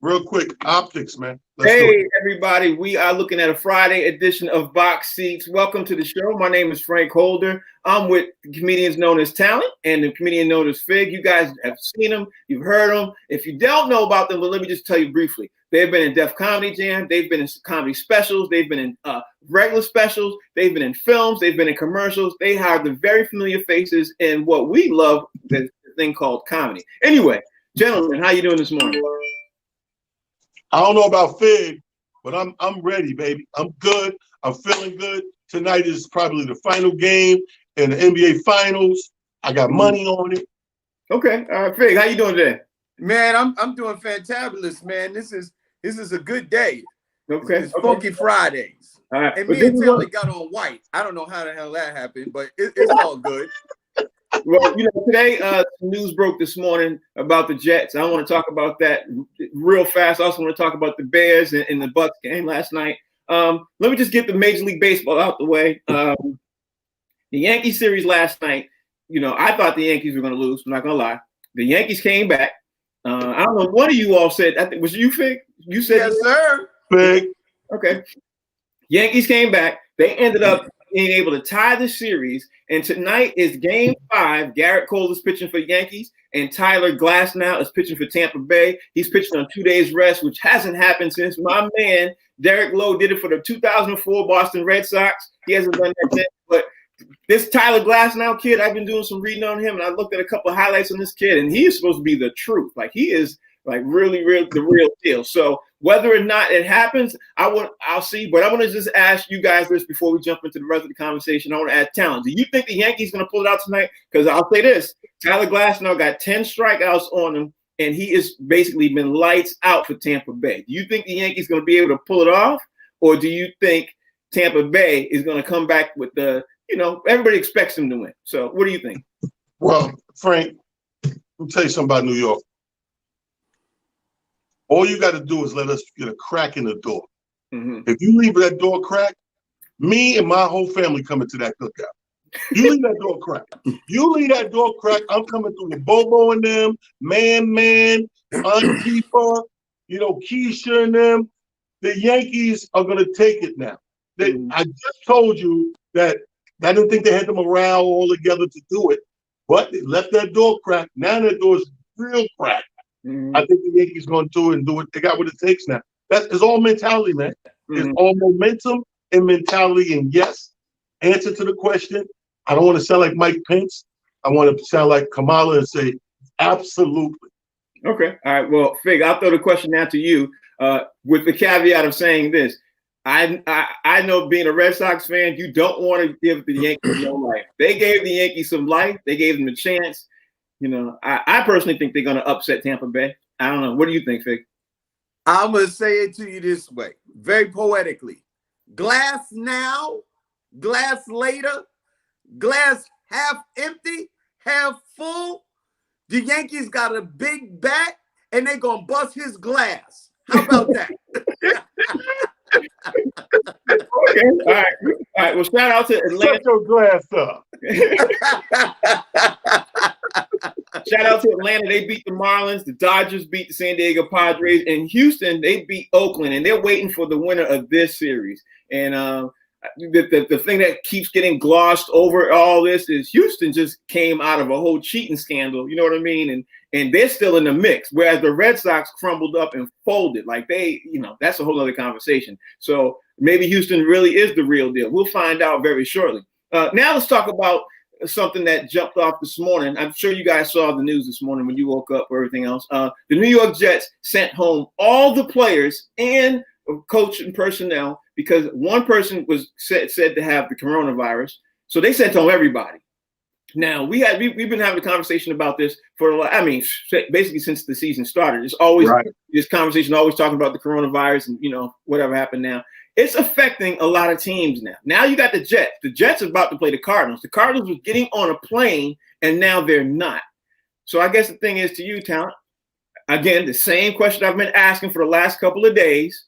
Real quick, optics, man. Let's do Hey, it. everybody. We are looking at a Friday edition of Box Seats. Welcome to the show. My name is Frank Holder. I'm with the comedians known as Talent and the comedian known as Fig. You guys have seen them. You've heard them. If you don't know about them, well, let me just tell you briefly. They've been in Def Comedy Jam. They've been in comedy specials. They've been in regular specials. They've been in films. They've been in commercials. They hired the very familiar faces in what we love, the thing called comedy. Anyway, gentlemen, how you doing this morning? I don't know about Fig, but I'm ready, baby. I'm good. I'm feeling good. Tonight is probably the final game in the NBA Finals. I got money on it. Okay. All right, Fig, how you doing today? Man, I'm doing fantabulous, man. This is a good day. Okay. It's Funky Fridays. All right. And me and Taylor got on white. I don't know how the hell that happened, but it's all good. Well, today news broke this morning about the Jets. I want to talk about that real fast. I also want to talk about the Bears and the Bucs game last night. Let me just get the Major League Baseball out the way. The Yankee series last night, I thought the Yankees were going to lose. I'm not going to lie. The Yankees came back. I don't know. One of you all said, I think, was you, Fig? You said yes, sir. Fig. Okay. Yankees came back. They ended up being able to tie the series. And tonight is Game 5. Garrett Cole is pitching for Yankees, and Tyler Glasnow is pitching for Tampa Bay. He's pitching on 2 days rest, which hasn't happened since my man Derek Lowe did it for the 2004 Boston Red Sox. He hasn't done that yet. But this Tyler Glasnow kid, I've been doing some reading on him, and I looked at a couple of highlights on this kid, and he is supposed to be the truth. Like, he is like really the real deal. So whether or not it happens, I'll see. But I want to just ask you guys this before we jump into the rest of the conversation. I want to add Talent. Do you think the Yankees going to pull it out tonight? Because I'll say this: Tyler Glasnow got 10 strikeouts on him, and he has basically been lights out for Tampa Bay. Do you think the Yankees going to be able to pull it off, or do you think Tampa Bay is going to come back with the, everybody expects them to win? So what do you think? Well, Frank, let me tell you something about New York. All you got to do is let us get a crack in the door. Mm-hmm. If you leave that door cracked, me and my whole family coming to that cookout. You leave that door cracked. You leave that door cracked, I'm coming through with Bobo and them, Man, Antifa, Keisha and them. The Yankees are going to take it now. I just told you that I didn't think they had the morale all together to do it, but they left that door cracked. Now that door's real cracked. Mm-hmm. I think the Yankees going to do it and do it. They got what it takes now. It's all mentality, man. Mm-hmm. It's all momentum and mentality. And yes, answer to the question. I don't want to sound like Mike Pence. I want to sound like Kamala and say, absolutely. Okay. All right. Well, Fig, I'll throw the question now to you with the caveat of saying this. I know, being a Red Sox fan, you don't want to give the Yankees no life. They gave the Yankees some life. They gave them a chance. I personally think they're going to upset Tampa Bay. I don't know. What do you think, Fig? I'm going to say it to you this way, very poetically. Glass now, glass later, glass half empty, half full. The Yankees got a big bat, and they're going to bust his glass. How about that? Okay. All right. Well, shout out to Atlanta. Shut your glass up. Shout out to Atlanta. They beat the Marlins. The Dodgers beat the San Diego Padres. And Houston, they beat Oakland. And they're waiting for the winner of this series. And the thing that keeps getting glossed over all this is Houston just came out of a whole cheating scandal. You know what I mean? And they're still in the mix. Whereas the Red Sox crumbled up and folded. Like that's a whole other conversation. So maybe Houston really is the real deal. We'll find out very shortly. Now let's talk about something that jumped off this morning. I'm sure you guys saw the news this morning when you woke up or everything else. The New York Jets sent home all the players and coach and personnel because one person was said to have the coronavirus. So they sent home everybody. Now we've been having a conversation about this basically since the season started. It's always this conversation, always talking about the coronavirus and whatever happened now. It's affecting a lot of teams now. Now you got the Jets. The Jets are about to play the Cardinals. The Cardinals were getting on a plane, and now they're not. So I guess the thing is to you, Talent, again, the same question I've been asking for the last couple of days.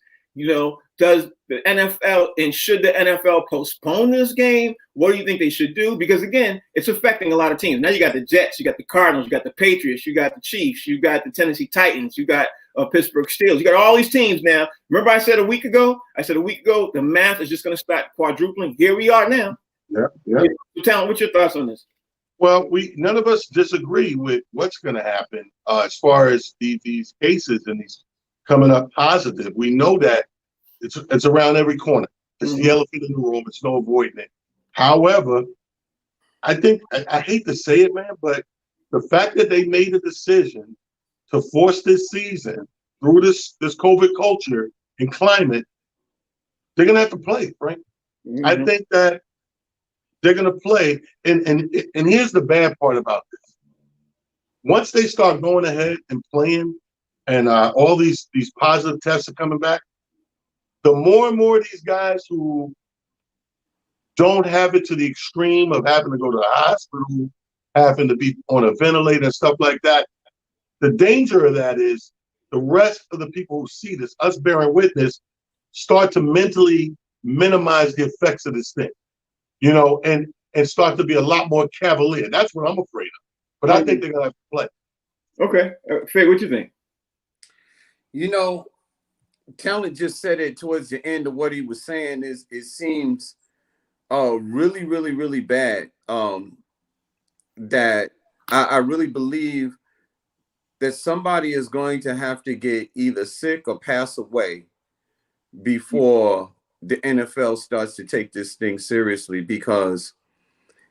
Does the NFL and should the NFL postpone this game? What do you think they should do? Because, again, it's affecting a lot of teams. Now you got the Jets, you got the Cardinals, you got the Patriots, you got the Chiefs, you got the Tennessee Titans, you got Pittsburgh Steelers. You got all these teams now. Remember I said a week ago, the math is just going to start quadrupling. Here we are now. Yeah. Talent, what's your thoughts on this? Well, none of us disagree with what's going to happen as far as these cases and these coming up positive. We know that it's around every corner. It's the elephant in the room. It's no avoiding it. However, I think I hate to say it, man, but the fact that they made a decision to force this season through this COVID culture and climate, they're gonna have to play, Frank. I think that they're gonna play, and here's the bad part about this. Once they start going ahead and playing, and all these positive tests are coming back, the more and more of these guys who don't have it to the extreme of having to go to the hospital, having to be on a ventilator and stuff like that, the danger of that is the rest of the people who see this, us bearing witness, start to mentally minimize the effects of this thing, and start to be a lot more cavalier. That's what I'm afraid of. But I think they're going to have to play. Okay. Faye, what you think? Talent just said it towards the end of what he was saying. Is it seems really, really, really bad. That I really believe that somebody is going to have to get either sick or pass away before the NFL starts to take this thing seriously, because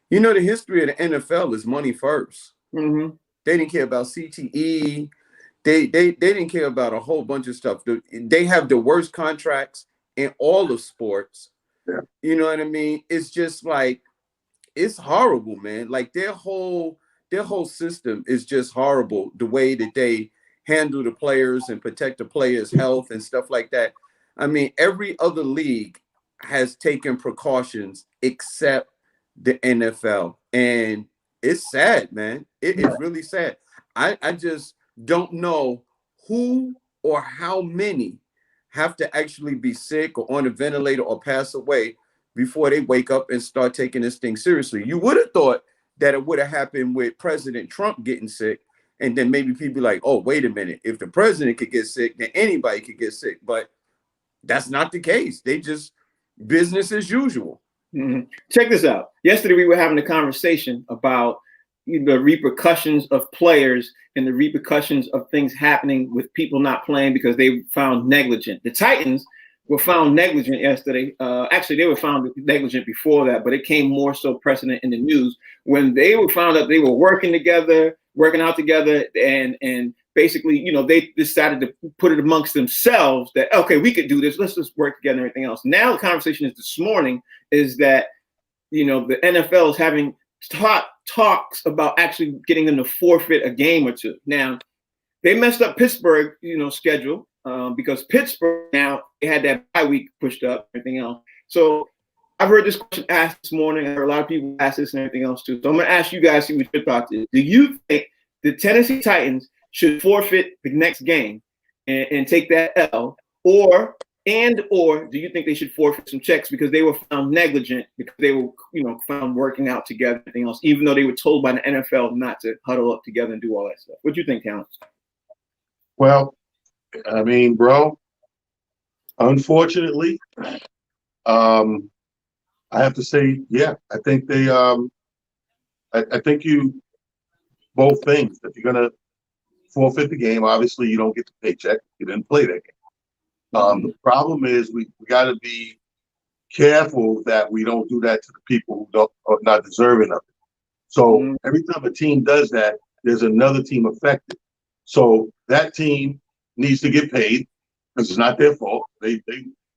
the history of the NFL is money first. They didn't care about CTE. They didn't care about a whole bunch of stuff. They have the worst contracts in all of sports. Yeah. You know what I mean? It's just like, it's horrible, man. Like their whole system is just horrible. The way that they handle the players and protect the players' health and stuff like that. I mean, every other league has taken precautions except the NFL. And it's sad, man. It is really sad. I just don't know who or how many have to actually be sick or on a ventilator or pass away before they wake up and start taking this thing seriously. You would have thought that it would have happened with President Trump getting sick, and then maybe people like, oh, wait a minute, if the president could get sick, then anybody could get sick. But that's not the case. They just business as usual. Check this out. Yesterday we were having a conversation about the repercussions of players and the repercussions of things happening with people not playing because they found negligent. The Titans were found negligent yesterday. Actually, they were found negligent before that, but it came more so precedent in the news when they were found out they were working out together, and basically, they decided to put it amongst themselves that, okay, we could do this. Let's just work together and everything else. Now the conversation is this morning is that, the NFL is having talks about actually getting them to forfeit a game or two. Now, they messed up Pittsburgh, schedule because Pittsburgh now they had that bye week pushed up, everything else. So I've heard this question asked this morning. I heard a lot of people ask this and everything else too. So I'm going to ask you guys, see what your thoughts is. Do you think the Tennessee Titans should forfeit the next game and take that L, or do you think they should forfeit some checks because they were found negligent, because they were, found working out together, everything else, even though they were told by the NFL not to huddle up together and do all that stuff? What do you think, Talent? Well, I mean, bro, unfortunately, I have to say, yeah, I think they, I think you, both things, if you're going to forfeit the game, obviously you don't get the paycheck. You didn't play that game. The problem is we got to be careful that we don't do that to the people who are not deserving of it. So every time a team does that, there's another team affected. So that team needs to get paid because it's not their fault. They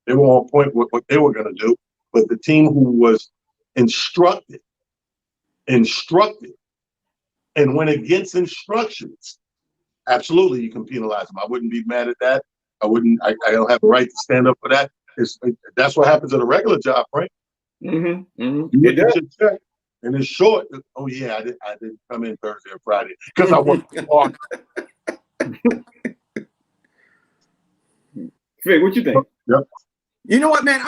were on point with what they were going to do. But the team who was instructed and went against instructions, absolutely you can penalize them. I wouldn't be mad at that. I don't have a right to stand up for that. That's what happens at a regular job, right? You look at your check and it's short. Oh yeah, I didn't come in Thursday or Friday because I worked hard. Fig, what you think? Yep. You know what, man?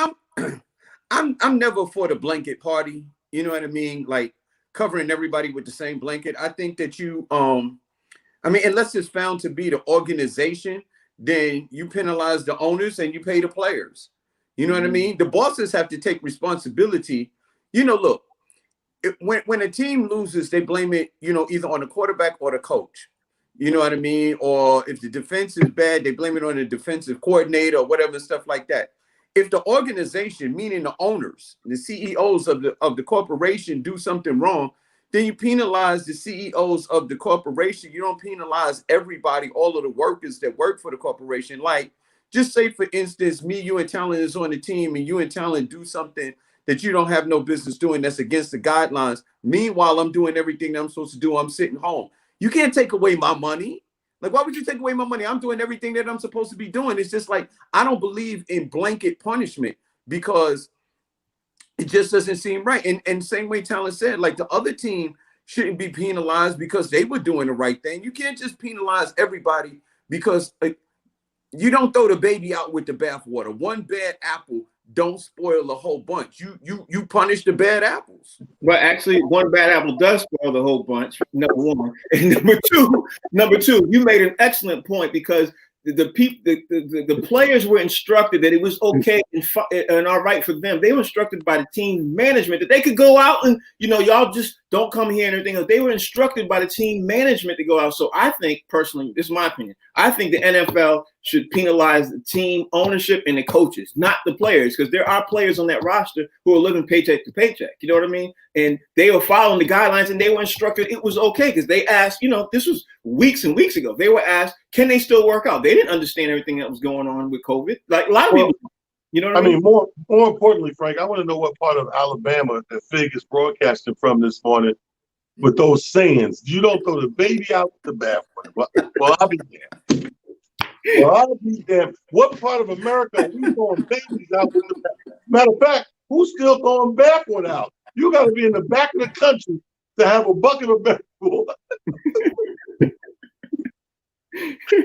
I'm never for the blanket party. You know what I mean? Like covering everybody with the same blanket. I think that unless it's found to be the organization then you penalize the owners and you pay the players. You know what I mean? The bosses have to take responsibility. You know, look, when a team loses, they blame it, you know, either on the quarterback or the coach. You know what I mean? Or if the defense is bad, they blame it on the defensive coordinator or whatever, stuff like that. If the organization, meaning the owners, the CEOs of the corporation, do something wrong, then you penalize the CEOs of the corporation. You don't penalize everybody, all of the workers that work for the corporation. Like, just say, for instance, me, you, and Talent is on the team, and you and Talent do something that you don't have no business doing that's against the guidelines. Meanwhile, I'm doing everything that I'm supposed to do. I'm sitting home. You can't take away my money. Like, why would you take away my money? I'm doing everything that I'm supposed to be doing. It's just like, I don't believe in blanket punishment because it just doesn't seem right. And same way Talent said, like, the other team shouldn't be penalized because they were doing the right thing. You can't just penalize everybody because you don't throw the baby out with the bathwater. One bad apple don't spoil the whole bunch. You punish the bad apples. Well, actually, one bad apple does spoil the whole bunch. Number one, and number two, you made an excellent point because the players were instructed that it was okay and all right for them. They were instructed by the team management that they could go out and, you know, y'all just don't come here and everything else. They were instructed by the team management to go out. So I think, personally, this is my opinion, I think the NFL should penalize the team ownership and the coaches, not the players, because there are players on that roster who are living paycheck to paycheck. You know what I mean? And they were following the guidelines and they were instructed it was okay because they asked, you know, this was weeks and weeks ago. They were asked, can they still work out? They didn't understand everything that was going on with COVID. Like a lot of people, you know what I mean? More importantly, Frank, I want to know what part of Alabama that Fig is broadcasting from this morning with those sayings. You don't throw the baby out with the bathwater. Well, I'll be damned. Well, I'll be damned. What part of America are we throwing babies out with the bathwater? Matter of fact, who's still throwing bathwater out? You got to be in the back of the country to have a bucket of bathwater.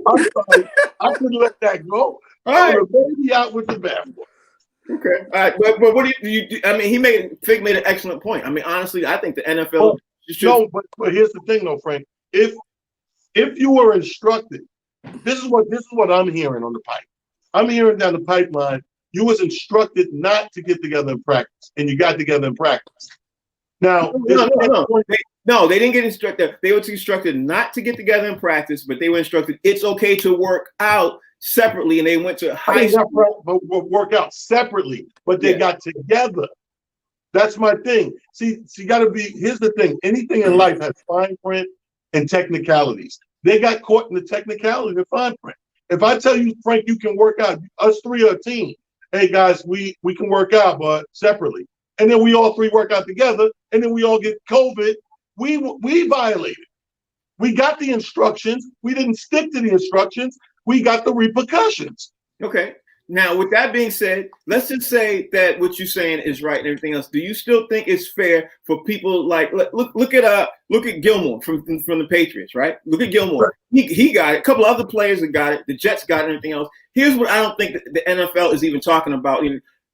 I'm sorry, I couldn't let that go. All right. Throw the baby out with the bathwater. Okay. All right. But what do you do? I mean, Fig made an excellent point. I mean, honestly, I think the NFL should. No, but here's the thing, though, Frank. If you were instructed, this is what I'm hearing on the pipe. I'm hearing down the pipeline. You was instructed not to get together and practice, and you got together and practice. Now, no, they didn't get instructed. They were instructed not to get together and practice, but they were instructed it's okay to work out separately, and they went to high school. Work out separately, but they got together. That's my thing. See, you got to be. Here's the thing: anything in life has fine print and technicalities. They got caught in the technicality of fine print. If I tell you, Frank, you can work out. Us three are a team. Hey guys, we can work out, but separately. And then we all three work out together, and then we all get COVID. We violated. We got the instructions. We didn't stick to the instructions. We got the repercussions. Okay. Now, with that being said, let's just say that what you're saying is right and everything else. Do you still think it's fair for people like look at Gilmore from the Patriots, right? Look at Gilmore. Right. He got it. A couple other players that got it. The Jets got it and everything else. Here's what I don't think the NFL is even talking about.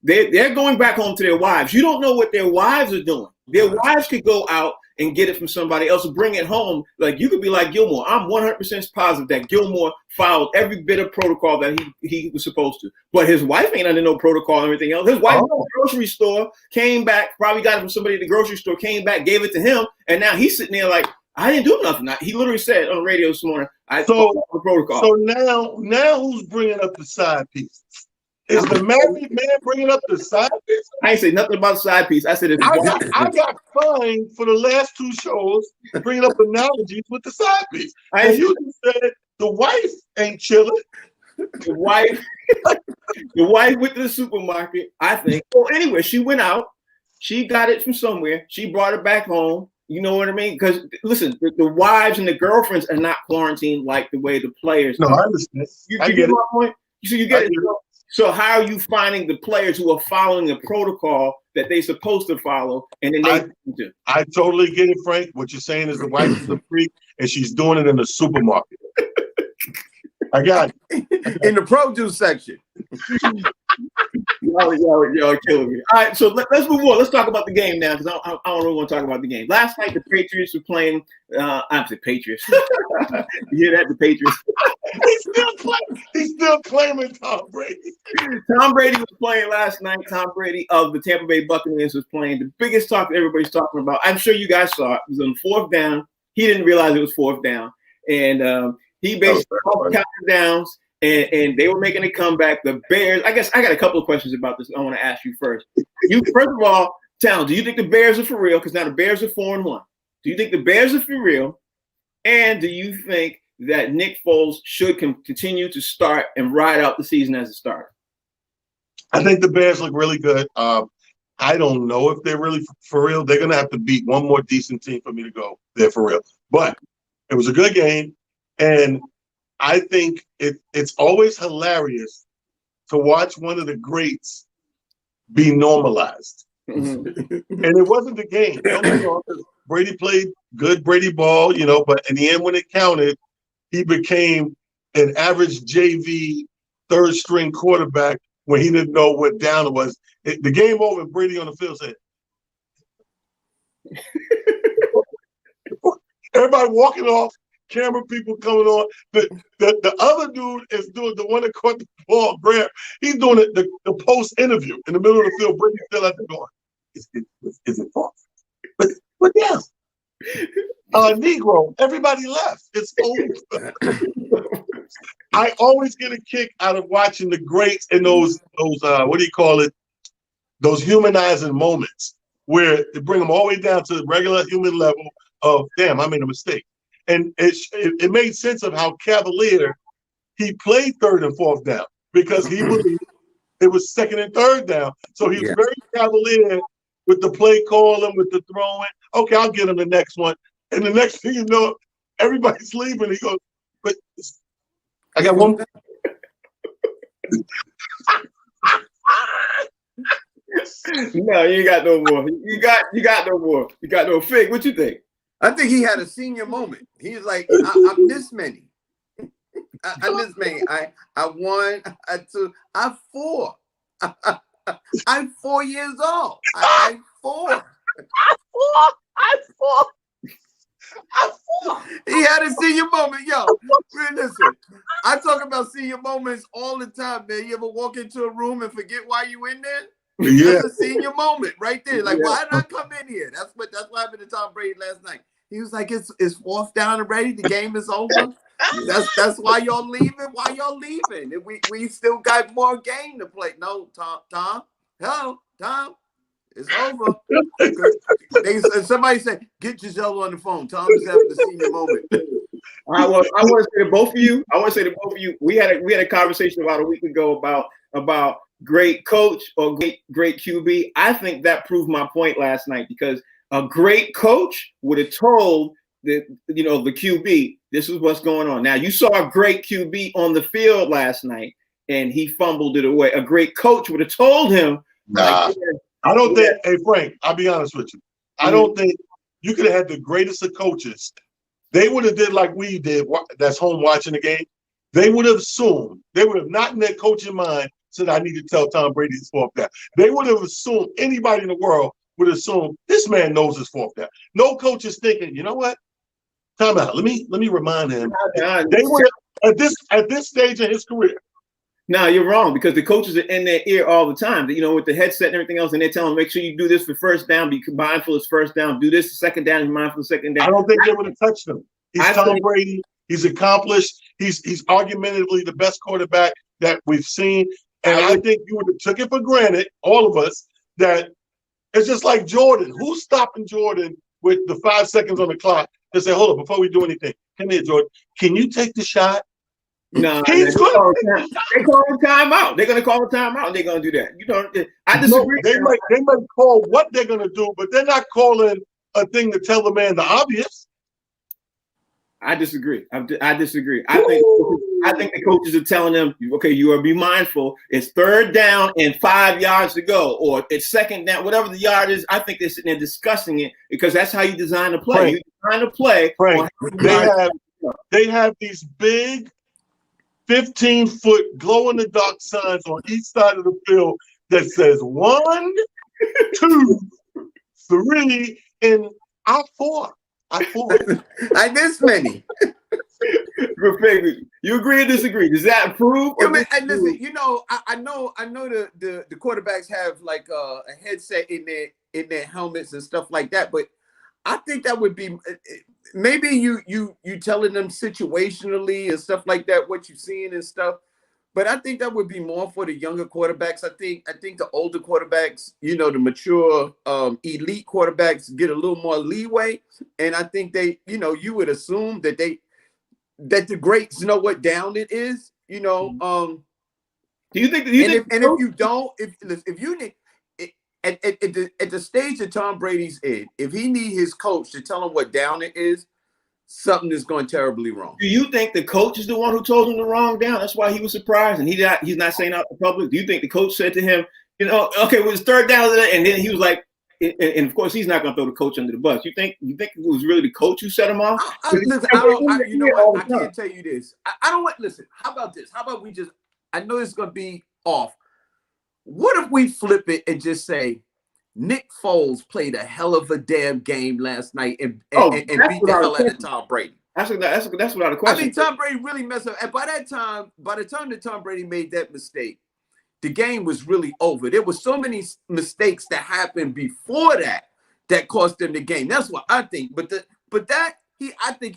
They're going back home to their wives. You don't know what their wives are doing. Their wives could go out and get it from somebody else and bring it home. Like, you could be like Gilmore. I'm 100% positive that Gilmore followed every bit of protocol that he was supposed to. But his wife ain't under no protocol and everything else. His wife at the grocery store came back, probably got it from somebody at the grocery store, came back, gave it to him, and now he's sitting there like, I didn't do nothing. He literally said on the radio this morning, I followed the protocol. So now who's bringing up the side pieces? Is the married man bringing up the side piece? I ain't say nothing about side piece. I said I got fined for the last two shows bringing up analogies with the side piece. And you just said the wife ain't chilling. The wife went to the supermarket, I think. Well, anyway, she went out. She got it from somewhere. She brought it back home. You know what I mean? Because listen, the wives and the girlfriends are not quarantined like the way the players. No, I understand. I get my point. So you get it. So how are you finding the players who are following the protocol that they're supposed to follow, and then they do? I totally get it, Frank. What you're saying is the wife is a freak, and she's doing it in the supermarket. I got it. In the produce section. You Y'all are killing me. All right, so let's move on. Let's talk about the game now, because I don't really want to talk about the game. Last night, the Patriots were playing. I'm the Patriots. You hear that? The Patriots. He's still claiming Tom Brady. Tom Brady was playing last night. Tom Brady of the Tampa Bay Buccaneers was playing. The biggest talk that everybody's talking about, I'm sure you guys saw it, was on 4th down. He didn't realize it was 4th down. And he basically counted downs, and they were making a comeback. The Bears, I guess I got a couple of questions about this I want to ask you first. First of all, Talon, do you think the Bears are for real? Because now the Bears are 4-1. Do you think the Bears are for real? And do you think that Nick Foles should continue to start and ride out the season as a starter? I think the Bears look really good. I don't know if they're really for real. They're going to have to beat one more decent team for me to go they're for real. But it was a good game, and I think it's always hilarious to watch one of the greats be normalized. And it wasn't the game. Don't get me wrong, Brady played good Brady ball, but in the end when it counted, he became an average JV third-string quarterback when he didn't know what down it was. The game over, Brady on the field said, everybody walking off, camera people coming on. The other dude is doing the one that caught the ball, Graham. He's doing it the post interview in the middle of the field. Brady's still out there going, is it false? But yeah. Negro, everybody left. It's over. I always get a kick out of watching the greats in those what do you call it? Those humanizing moments where they bring them all the way down to the regular human level of, damn, I made a mistake. And it made sense of how cavalier he played 3rd and 4th down, because he believed it was 2nd and 3rd down. So he was very cavalier with the play calling, with the throwing. Okay, I'll get him the next one. And the next thing you know, everybody's leaving. He goes, but I got one. No, you got no more. You got no more. You got no Fig. What you think? I think he had a senior moment. He's like, I'm this many. I'm this many. I won. I two. I'm 4. I'm 4 years old. I'm 4. I'm 4. He had a senior moment. Yo, listen, I talk about senior moments all the time, man. You ever walk into a room and forget why you in there? Yeah. That's a senior moment right there. Like, why did I come in here? That's what happened to Tom Brady last night. He was like, it's 4th down already. The game is over. That's why y'all leaving. Why y'all leaving? We still got more game to play. No, Tom. Hello, Tom. It's over. Somebody said, get Giselle on the phone. Tom is having a senior moment. I want to say to both of you. We had a conversation about a week ago about great coach or great QB. I think that proved my point last night, because a great coach would have told the QB, this is what's going on. Now, you saw a great QB on the field last night, and he fumbled it away. A great coach would have told him. Nah, I don't think. Hey, Frank, I'll be honest with you. I don't think you could have had the greatest of coaches. They would have did like we did. That's home watching the game. They would have assumed. They would have not in their coaching mind said, "I need to tell Tom Brady his 4th down." They would have assumed. Anybody in the world would assume this man knows his 4th down. No coach is thinking, you know what? Time out. Let me remind him. They would have, at this stage in his career. No, you're wrong, because the coaches are in their ear all the time, with the headset and everything else, and they're telling them, make sure you do this for 1st down, be mindful of 1st down, do this 2nd down, be mindful of 2nd down. I don't think they would have touched him. He's Tom Brady. He's accomplished. He's argumentatively the best quarterback that we've seen. And I think you would have took it for granted, all of us, that it's just like Jordan. Who's stopping Jordan with the 5 seconds on the clock to say, hold on, before we do anything, come here, Jordan. Can you take the shot? No, they call a timeout. They're going to call a timeout. They're going to do that. I disagree. No, they might call what they're going to do, but they're not calling a thing to tell the man the obvious. I disagree. I disagree. I think the coaches are telling them, okay, you are be mindful. It's 3rd down and 5 yards to go, or it's 2nd down, whatever the yard is. I think they're sitting there discussing it, because that's how you design a play. You design a play. Frank, they have these big 15-foot glow-in-the-dark signs on each side of the field that says 1, 2, 3, and I 4. I 4. Like this many. You agree or disagree? Does that prove? Yeah, man, and listen, I know the quarterbacks have like a headset in their helmets and stuff like that, but I think that would be maybe you telling them situationally and stuff like that what you're seeing and stuff. But I think that would be more for the younger quarterbacks. I think the older quarterbacks, the mature elite quarterbacks get a little more leeway, and I think they, you would assume that the greats know what down it is. Do you think? If you don't, if you need at the stage that Tom Brady's in, if he need his coach to tell him what down it is, something is going terribly wrong. Do you think the coach is the one who told him the wrong down? That's why he was surprised, and he's not saying out to the public. Do you think the coach said to him, okay, well, it's third down, and then he was like, and of course he's not going to throw the coach under the bus. You think it was really the coach who set him off? Listen, I can't tell you this. I don't want. Listen, how about this? How about we just? I know it's going to be off. What if we flip it and just say, Nick Foles played a hell of a damn game last night and beat the hell out of Tom Brady? That's without a question. I mean, Tom Brady really messed up. And by the time that Tom Brady made that mistake, the game was really over. There were so many mistakes that happened before that cost them the game. That's what I think.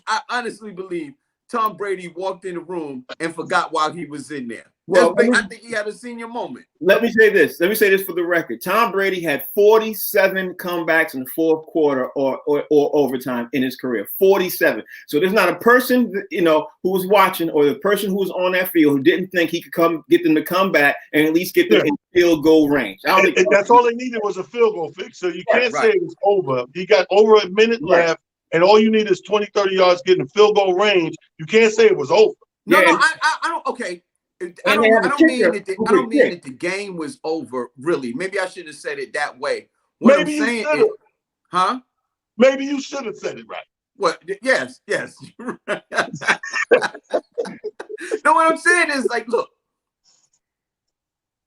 I honestly believe Tom Brady walked in the room and forgot while he was in there. Well, I think he had a senior moment. Let me say this for the record. Tom Brady had 47 comebacks in the fourth quarter or overtime in his career. 47. So there's not a person who was watching or the person who was on that field who didn't think he could get them to come back and at least get them in field goal range. And that's all they needed was a field goal fix. So you can't say it was over. He got over a minute left, and all you need is 20, 30 yards getting field goal range. You can't say it was over. I don't. Okay. I don't mean that the game was over, really. Maybe I should have said it that way. Maybe you should have said it right. What? Yes. No, what I'm saying is, like, look,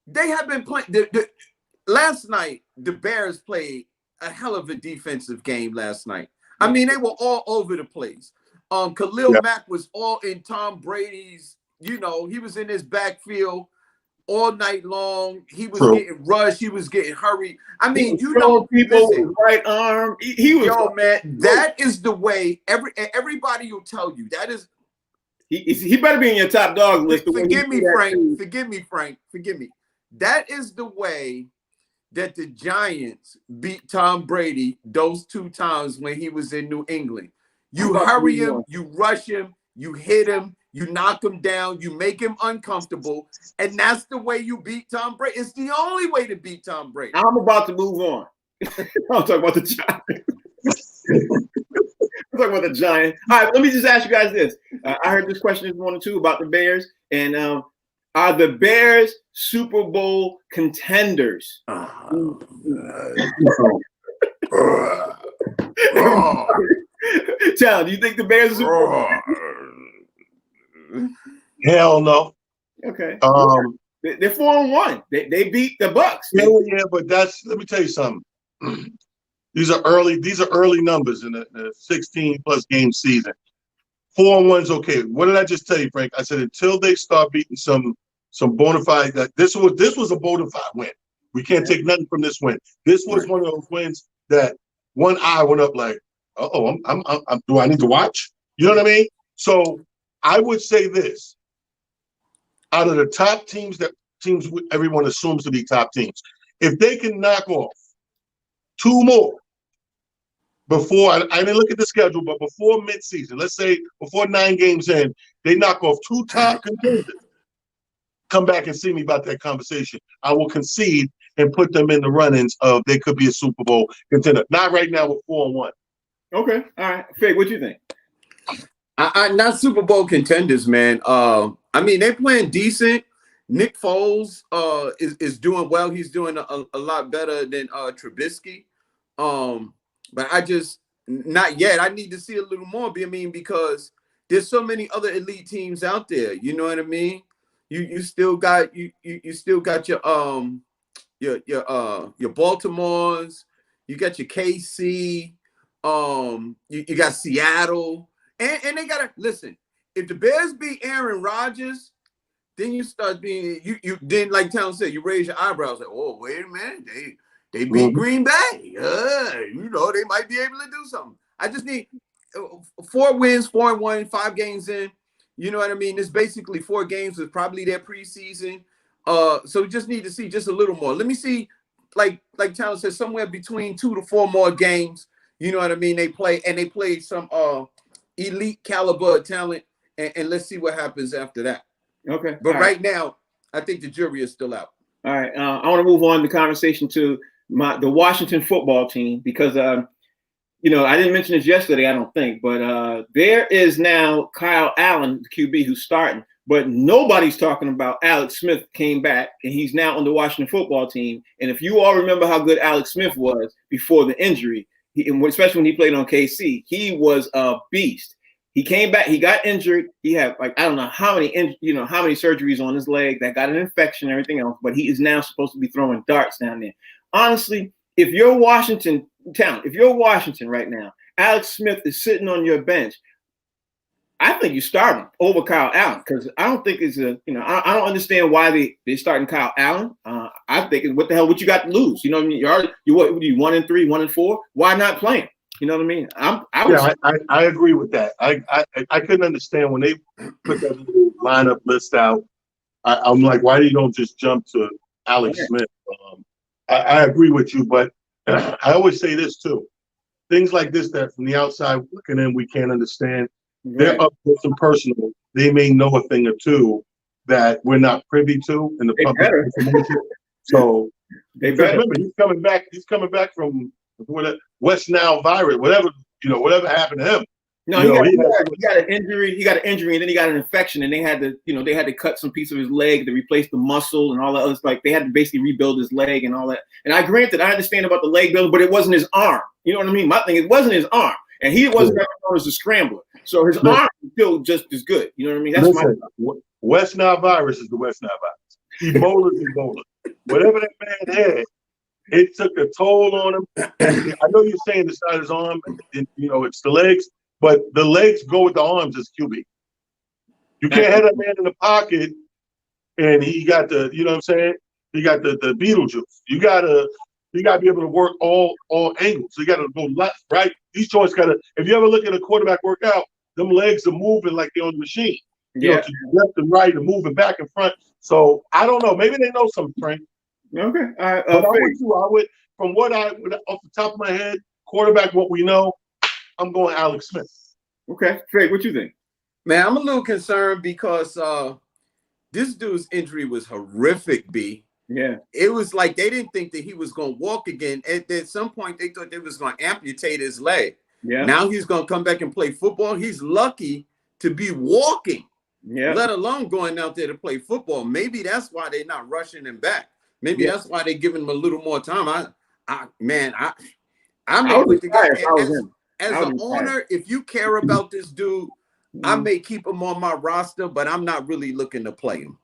they have been playing. Last night, the Bears played a hell of a defensive game last night. I mean, they were all over the place. Khalil Mack was all in Tom Brady's. He was in his backfield all night long. He was getting rushed. He was getting hurried. I mean, people with right arm. He was, man. That is the way. Everybody will tell you that is. He better be in your top dog list. Forgive me, Frank. Forgive me. That is the way that the Giants beat Tom Brady those 2 times when he was in New England. You hurry him, you rush him, you hit him. You knock him down, you make him uncomfortable, and that's the way you beat Tom Brady. It's the only way to beat Tom Brady. I'm about to move on. I'm talking about the Giants. I'm talking about the Giants. All right, let me just ask you guys this. I heard this question this morning too about the Bears, and are the Bears Super Bowl contenders? Tal, do you think the Bears are Super Bowl? Hell no. Okay. They're 4-1. They beat the Bucs. Yeah, but let me tell you something. These are early numbers in the 16+ game season. 4-1's okay. What did I just tell you, Frank? I said until they start beating some bona fide. This was a bona fide win. We can't take nothing from this win. This was one of those wins that one eye went up like, I'm do I need to watch? You know what I mean? So I would say this: out of the top teams everyone assumes to be top teams, if they can knock off 2 more before I didn't look at the schedule, but before midseason, let's say before 9 games in, they knock off 2 top contenders. Come back and see me about that conversation. I will concede and put them in the run-ins of they could be a Super Bowl contender. Not right now with 4-1. Okay, all right, Fig, what do you think? Not Super Bowl contenders, man. I mean, they're playing decent. Nick Foles is doing well. He's doing a lot better than Trubisky. But I just not yet. I need to see a little more. I mean, because there's so many other elite teams out there. You know what I mean? You still got you still got your your Baltimores, you got your KC, you got Seattle, and they gotta listen. If the Bears beat Aaron Rodgers, then you start being you then like Town said, you raise your eyebrows like, oh wait a minute, they beat Green Bay. They might be able to do something. I just need 4 wins, 4-1, 5 games in. You know what I mean? It's basically 4 games with probably their preseason. So we just need to see just a little more. Let me see, like Town said, somewhere between 2 to 4 more games. You know what I mean? They play some elite caliber talent, and let's see what happens after that. Okay. But right now, I think the jury is still out. All right. I want to move on the conversation to the Washington football team because I didn't mention this yesterday, I don't think, but there is now Kyle Allen, the QB, who's starting, but nobody's talking about Alex Smith came back and he's now on the Washington football team. And if you all remember how good Alex Smith was before the injury, especially when he played on KC, he was a beast. He came back. He got injured. He had I don't know how many surgeries on his leg that got an infection and everything else. But he is now supposed to be throwing darts down there. Honestly, if you're Washington right now, Alex Smith is sitting on your bench. I think you start him over Kyle Allen because I don't think it's I don't understand why they're starting Kyle Allen. I think what the hell? What you got to lose? You know what I mean? You 1-3, 1-4. Why not play him? You know what I mean? I agree with that. I couldn't understand when they put that little lineup list out. I'm like, why do you don't just jump to Alex Smith? I agree with you, but I always say this too. Things like this that from the outside looking in, we can't understand. Right. They're up close and personal. They may know a thing or two that we're not privy to in the public information. So remember, he's coming back from West Nile virus, whatever happened to him. No, he got an injury. He got an injury, and then he got an infection, and they had to cut some piece of his leg to replace the muscle and all that other stuff. They had to basically rebuild his leg and all that. And I understand about the leg building, but it wasn't his arm. You know what I mean? My thing, it wasn't his arm, and he wasn't known as a scrambler, so his arm is still just as good. You know what I mean? That's West Nile virus is the West Nile virus. Ebola is Ebola. Whatever that man had, it took a toll on him. I know you're saying it's not his arm, and, it's the legs. But the legs go with the arms as QB. You can't have that man in the pocket and he got the, you know what I'm saying? He got the Beetlejuice. You gotta be able to work all angles. So you gotta go left, right. These joints if you ever look at a quarterback workout, them legs are moving like they're on the machine. To left and right and moving back and front. So I don't know. Maybe they know something, Frank. Okay. But I would, from what off the top of my head, quarterback, what we know, I'm going Alex Smith. Okay. Frank, what you think? Man, I'm a little concerned because this dude's injury was horrific, B. Yeah. It was like they didn't think that he was going to walk again. At some point, they thought they was going to amputate his leg. Yeah. Now he's going to come back and play football. He's lucky to be walking, let alone going out there to play football. Maybe that's why they're not rushing him back. Maybe that's why they're giving him a little more time. I'm with the guy. As an owner, if you care about this dude, I may keep him on my roster, but I'm not really looking to play him.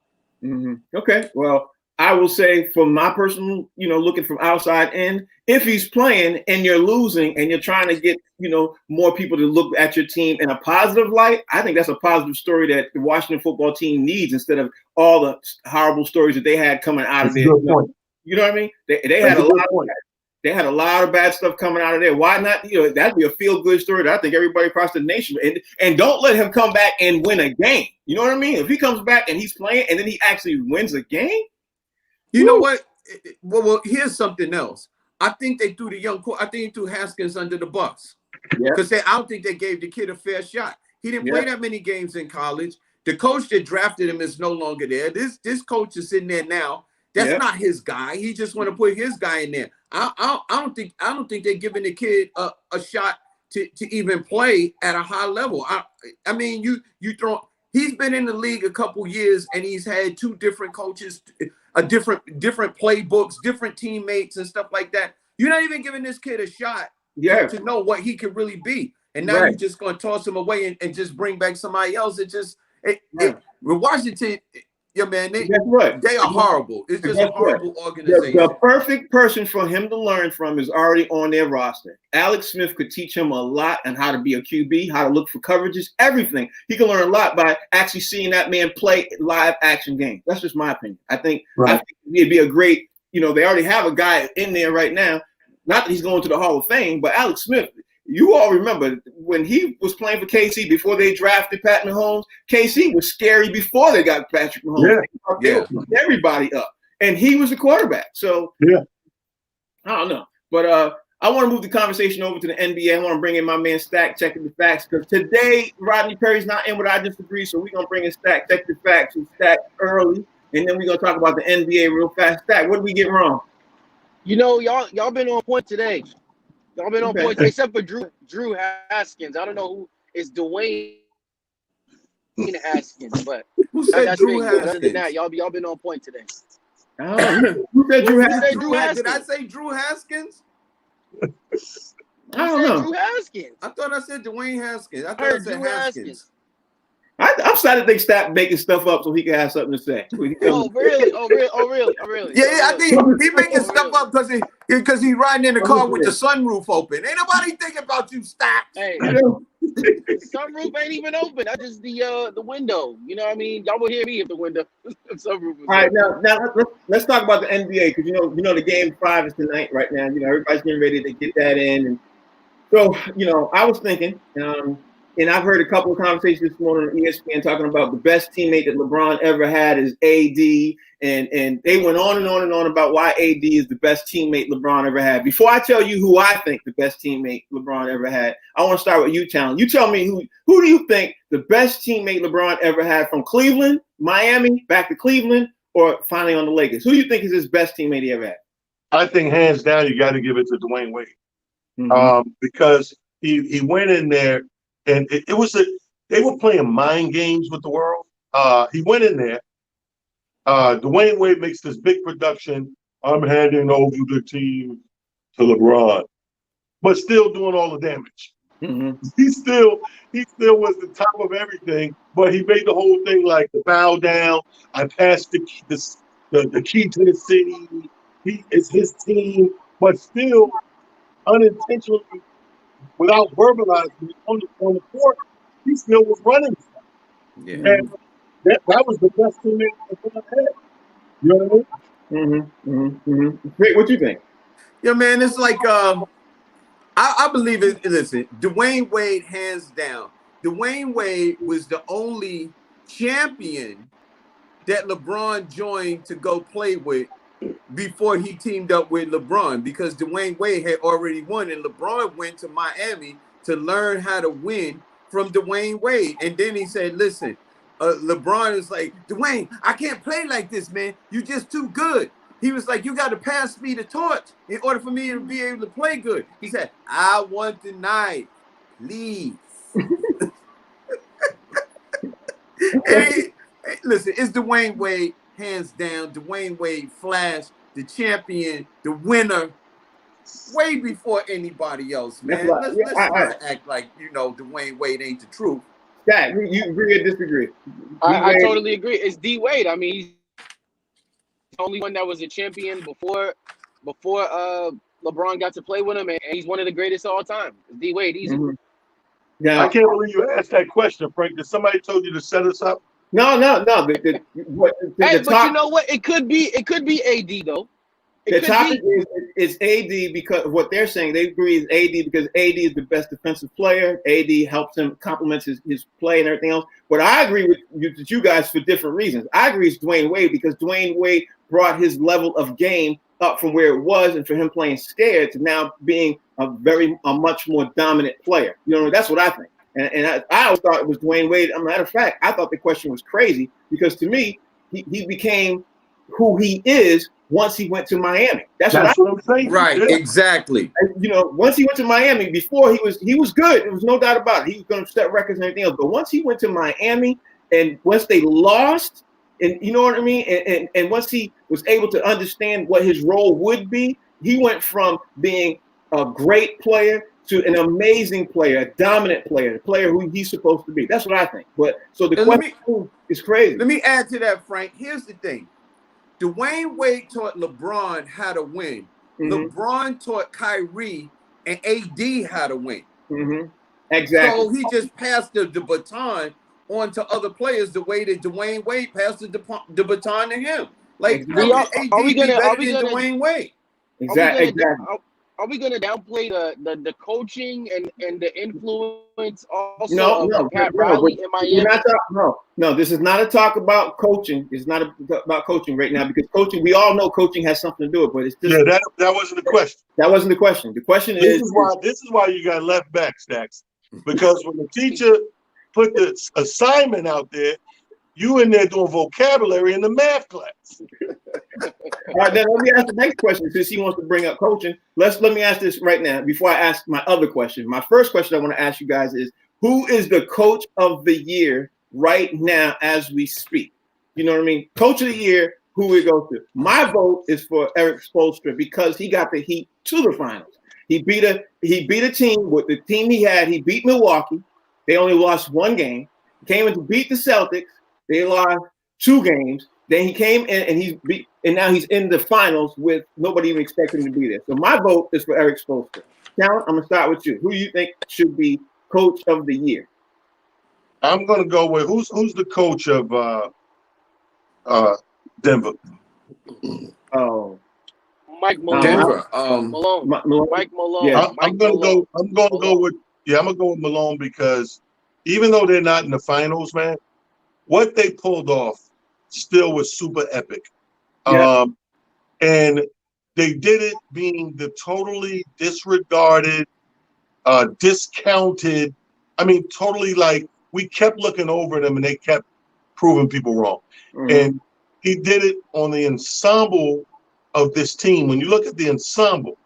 Mm-hmm. Okay. Well, I will say from my personal, looking from outside in, if he's playing and you're losing and you're trying to get, more people to look at your team in a positive light, I think that's a positive story that the Washington football team needs instead of all the horrible stories that they had coming out of there. You know what I mean? They had a lot of They had a lot of bad stuff coming out of there. Why not? That'd be a feel-good story that I think everybody across the nation. And don't let him come back and win a game. You know what I mean? If he comes back and he's playing and then he actually wins a game. You know what? Well, here's something else. I think they threw I think they threw Haskins under the bus. Because I don't think they gave the kid a fair shot. He didn't play that many games in college. The coach that drafted him is no longer there. This coach is in there now. That's not his guy. He just want to put his guy in there. I don't think they're giving the kid a shot to even play at a high level. I mean, you throw. He's been in the league a couple years and he's had 2 different coaches, different playbooks, different teammates and stuff like that. You're not even giving this kid a shot to know what he could really be. And now you're just going to toss him away and just bring back somebody else. With Washington, Yeah, man, Guess what? they are horrible. It's just a Guess what? horrible organization. The perfect person for him to learn from is already on their roster. Alex Smith could teach him a lot on how to be a QB, how to look for coverages, everything. He can learn a lot by actually seeing that man play live action games. That's just my opinion. I think it'd be a great, they already have a guy in there right now. Not that he's going to the Hall of Fame, but Alex Smith, you all remember when he was playing for KC before they drafted Pat Mahomes. KC was scary before they got Patrick Mahomes. They put everybody up, and he was the quarterback. So I don't know, but I want to move the conversation over to the NBA. I want to bring in my man Stack checking the facts because today Rodney Perry's not in with I disagree, so we're gonna bring in Stack check the facts and Stack early, and then we're gonna talk about the NBA real fast. Stack, what did we get wrong? Y'all been on point today. Y'all been on point, except for Drew Haskins. I don't know who is Dwayne Haskins, but who said Drew Haskins? Other than that, y'all been on point today. Who said Drew Haskins? Did I say Drew Haskins? I don't know. Drew Haskins. I thought I said Dwayne Haskins. I thought I said Drew Haskins. I'm starting to think Stack making stuff up so he can have something to say. Oh really? Yeah, I think he making stuff up because he's riding in the car with the sunroof open. Ain't nobody thinking about you, Stack. Hey, the sunroof ain't even open. That's just the window. You know what I mean? Y'all will hear me if the window sunroof is all right, now let's talk about the NBA because you know the game 5 is tonight right now. Everybody's getting ready to get that in, and so I was thinking. And I've heard a couple of conversations this morning on ESPN talking about the best teammate that LeBron ever had is AD. And they went on and on and on about why AD is the best teammate LeBron ever had. Before I tell you who I think the best teammate LeBron ever had, I want to start with you, Talon. You tell me who do you think the best teammate LeBron ever had from Cleveland, Miami, back to Cleveland, or finally on the Lakers? Who do you think is his best teammate he ever had? I think hands down you got to give it to Dwayne Wade because he went in there. And they were playing mind games with the world. He went in there. Dwayne Wade makes this big production. I'm handing over the team to LeBron, but still doing all the damage. Mm-hmm. He still was the top of everything, but he made the whole thing like the bow down. I passed the key to the city. It's his team, but still unintentionally. Without verbalizing it on the court, he still was running stuff. Yeah. And that was the best teammate I had. You know what I mean? Great, what you think? Yeah, man, it's like I believe it. Listen, Dwayne Wade, hands down. Dwayne Wade was the only champion that LeBron joined to go play with before he teamed up with LeBron, because Dwayne Wade had already won and LeBron went to Miami to learn how to win from Dwayne Wade. And then he said, listen, LeBron is like, Dwayne, I can't play like this, man. You're just too good. He was like, you got to pass me the torch in order for me to be able to play good. He said, I want the knife, please. Listen, it's Dwayne Wade. Hands down, Dwayne Wade flashed the champion, the winner, way before anybody else, man. Let's not act like Dwayne Wade ain't the truth. Jack, you agree or disagree? I totally agree. It's D Wade. I mean, he's the only one that was a champion before LeBron got to play with him, and he's one of the greatest of all time. It's D Wade, easy. Mm-hmm. Yeah, I can't believe you asked that question, Frank. Did somebody told you to set us up? No. But you know what? It could be AD though. The topic is AD because what they're saying, they agree is AD because AD is the best defensive player. AD helps him, complements his play and everything else. But I agree with you guys for different reasons. I agree it's Dwayne Wade because Dwayne Wade brought his level of game up from where it was, and for him playing scared to now being a much more dominant player. That's what I think. And I always thought it was Dwayne Wade. As a matter of fact, I thought the question was crazy because to me, he became who he is once he went to Miami. That's what I'm saying. Right, yeah. Exactly. Once he went to Miami, before he was good. There was no doubt about it. He was going to set records and everything else. But once he went to Miami, and once they lost, and you know what I mean, and once he was able to understand what his role would be, he went from being a great player to an amazing player, a dominant player, the player who he's supposed to be. That's what I think. But so the question is crazy. Let me add to that, Frank. Here's the thing. Dwayne Wade taught LeBron how to win. LeBron taught Kyrie and AD how to win. Exactly. So he just passed the baton on to other players the way that Dwayne Wade passed the baton to him. Like, Exactly. AD be better than Dwayne Wade? Exactly. Are we gonna downplay the coaching and the influence also of Pat Riley in Miami? No, this is not a talk about coaching. It's not about coaching right now because coaching, we all know coaching has something to do with it, but it's just that wasn't the question. That wasn't the question. The question this is why you got left back, Stacks. Because when the teacher put the assignment out there, you in there doing vocabulary in the math class. All right, then let me ask the next question since he wants to bring up coaching. Let me ask this right now before I ask my other question. My first question I want to ask you guys is, who is the coach of the year right now as we speak? You know what I mean? Coach of the year, who we go to. My vote is for Eric Spoelstra because he got the Heat to the finals. He beat a team with the team he had. He beat Milwaukee. They only lost one game. He came in to beat the Celtics. They lost 2 games. Then he came in and now he's in the finals with nobody even expecting him to be there. So my vote is for Eric Spoelstra. Talent, I'm gonna start with you. Who do you think should be coach of the year? I'm gonna go with who's the coach of Denver? Oh, Mike Malone. Denver. Malone. Mike Malone. Yeah. I'm gonna go with Malone because even though they're not in the finals, man, what they pulled off still was super epic. Yeah. And they did it being the totally disregarded, discounted. I mean, totally like we kept looking over them and they kept proving people wrong. And he did it on the ensemble of this team. When you look at the ensemble,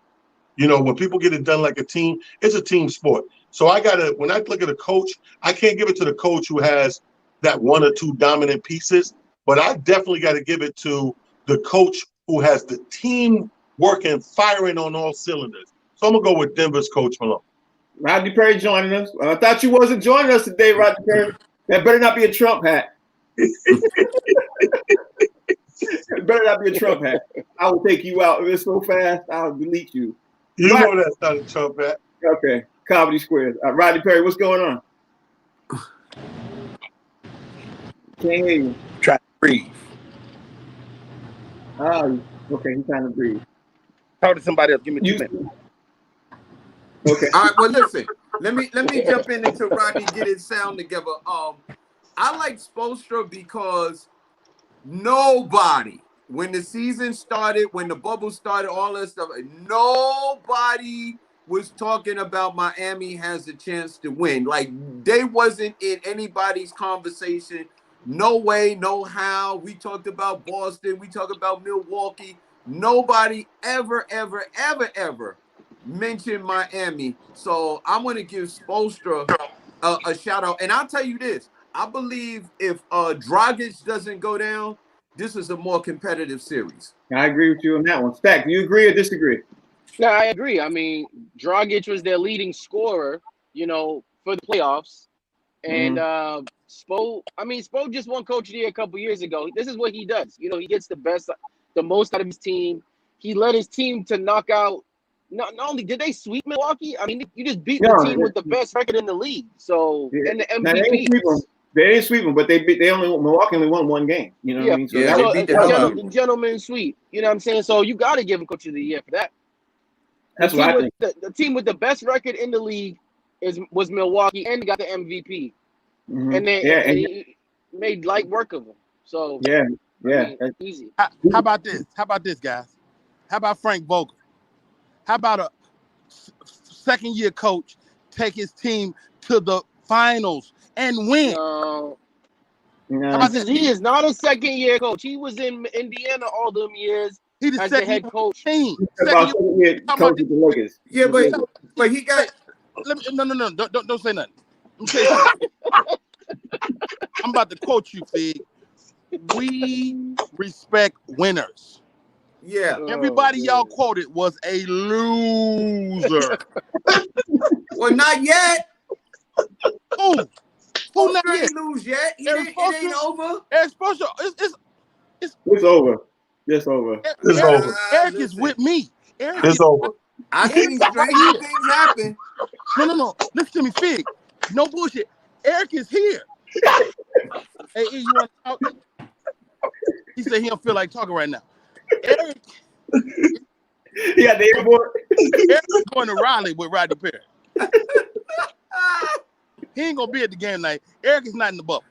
you know, when people get it done like a team, it's a team sport. So when I look at a coach, I can't give it to the coach who has that 1 or 2 dominant pieces, but I definitely got to give it to the coach who has the team working, firing on all cylinders. So I'm going to go with Denver's coach Malone. Rodney Perry joining us. I thought you wasn't joining us today, Rodney Perry. That better not be a Trump hat. It better not be a Trump hat. I will take you out. If it's so fast, I'll delete you. You know that's not a Trump hat. Okay. Comedy Squares. Rodney Perry, what's going on? Can't hear you. Try to breathe. Oh, okay. He's trying to breathe. Talk to somebody else. Give me 2 minutes. Okay. All right, well, listen. Let me jump in until Rodney get his sound together. I like Spoelstra because nobody, when the season started, when the bubble started, all that stuff, nobody was talking about Miami has a chance to win. Like, they wasn't in anybody's conversation. No way, no how. We talked about Boston. We talked about Milwaukee. Nobody ever mentioned Miami. So I'm going to give Spoelstra a shout out. And I'll tell you this. I believe if Dragic doesn't go down, this is a more competitive series. I agree with you on that one. Stack, do you agree or disagree? No, I agree. I mean, Dragic was their leading scorer, you know, for the playoffs. And Spo just won Coach of the Year a couple years ago. This is what he does. You know, he gets the most out of his team. He led his team to knock out. Not only did they sweep Milwaukee, I mean, you just beat the team with the best record in the league. So, and the MVP. They didn't sweep them, but Milwaukee only won 1 game. You know what I mean? So the gentleman sweep. You know what I'm saying? So you got to give him Coach of the Year for that. That's what I think. The team with the best record in the league was Milwaukee, and he got the MVP. And he made light work of him. So yeah, I mean, easy. How about this? How about this, guys? How about Frank Vogel? How about a second-year coach take his team to the finals and win? No. He is not a second-year coach. He was in Indiana all them years. He's the second head coach. Team. Second-year coach of the Lakers. Yeah, but he got. No. Don't say nothing. I'm say something. I'm about to quote you, Fig. We respect winners. Yeah. Everybody y'all man. quoted was a loser. Well, not yet. Who? Who not Spoelstra yet? ain't lose yet. Eric It ain't Spoelstra? over. Eric Spoelstra, It's over. It's over. It's Eric, over. Eric is Listen, with me. Eric It's is over. I Eric seen is right stranger here. things happen. No. Listen to me, Fig. No bullshit. Eric is here. Hey, E, you want to talk? He said he don't feel like talking right now. Eric Yeah, the airport. is going to Raleigh with Rodney Perry. He ain't gonna be at the game tonight. Eric is not in the bubble.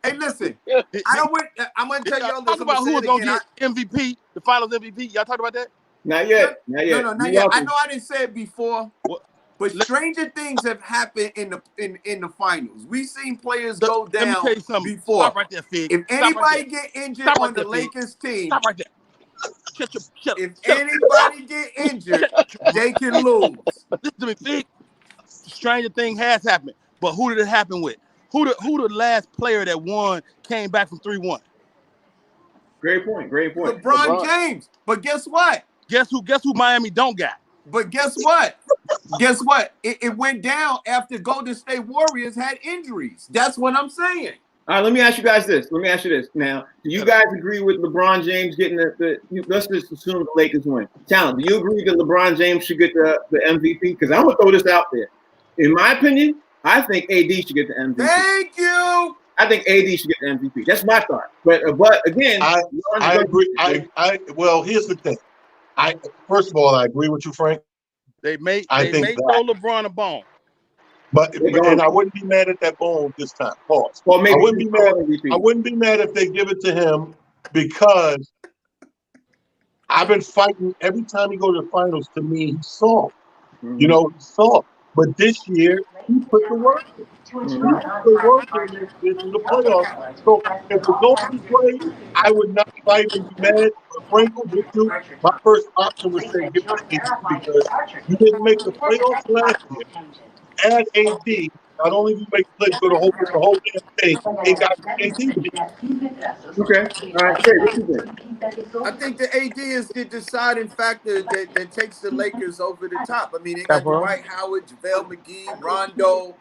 Hey, listen. I'm gonna tell y'all this. Talk about who was gonna get MVP, the Finals MVP. Y'all talked about that? Not yet. Not yet. No, not You're yet. welcome. I know I didn't say it before, What? but stranger things have happened in the finals. We've seen players go Let me down tell you something. before. Stop right there, Fig. If Stop anybody right get injured Stop on right the there, Fig. Lakers team, Stop right there. Shut if up. Shut anybody get injured, they can lose. Listen to me, Fig. Stranger thing has happened, but who did it happen with? Who the last player that won came back from 3-1? Great point. Great point. LeBron James. But guess what? Guess who Miami don't got? But guess what? Guess what? It went down after Golden State Warriors had injuries. That's what I'm saying. All right, let me ask you guys this. Let me ask you this. Now, do you guys agree with LeBron James getting let's just assume the Lakers win. Talent, do you agree that LeBron James should get the MVP? Because I'm going to throw this out there. In my opinion, I think AD should get the MVP. Thank you. I think AD should get the MVP. That's my thought. But again, I agree. Well, here's the thing. First of all, I agree with you, Frank. They may I think throw LeBron a bone. And I wouldn't be mad at that bone this time. Pause. Well, maybe I wouldn't be mad. I wouldn't be mad if they give it to him because I've been fighting every time he goes to the finals. To me, he's soft. Mm-hmm. You know, he's soft. But this year, he put the work in. He put the work in the playoffs. So if the Golden play, I would not fight and be mad. But Franco, with you, my first option was say give it to AD because you didn't make the playoffs last year. Add AD. Not only do you make the play, go the whole damn thing. Ain't got AD. Okay. All right. Hey, what you think? I think the AD is the deciding factor that takes the Lakers over the top. I mean, they got Dwight Howard, JaVale McGee, Rondo,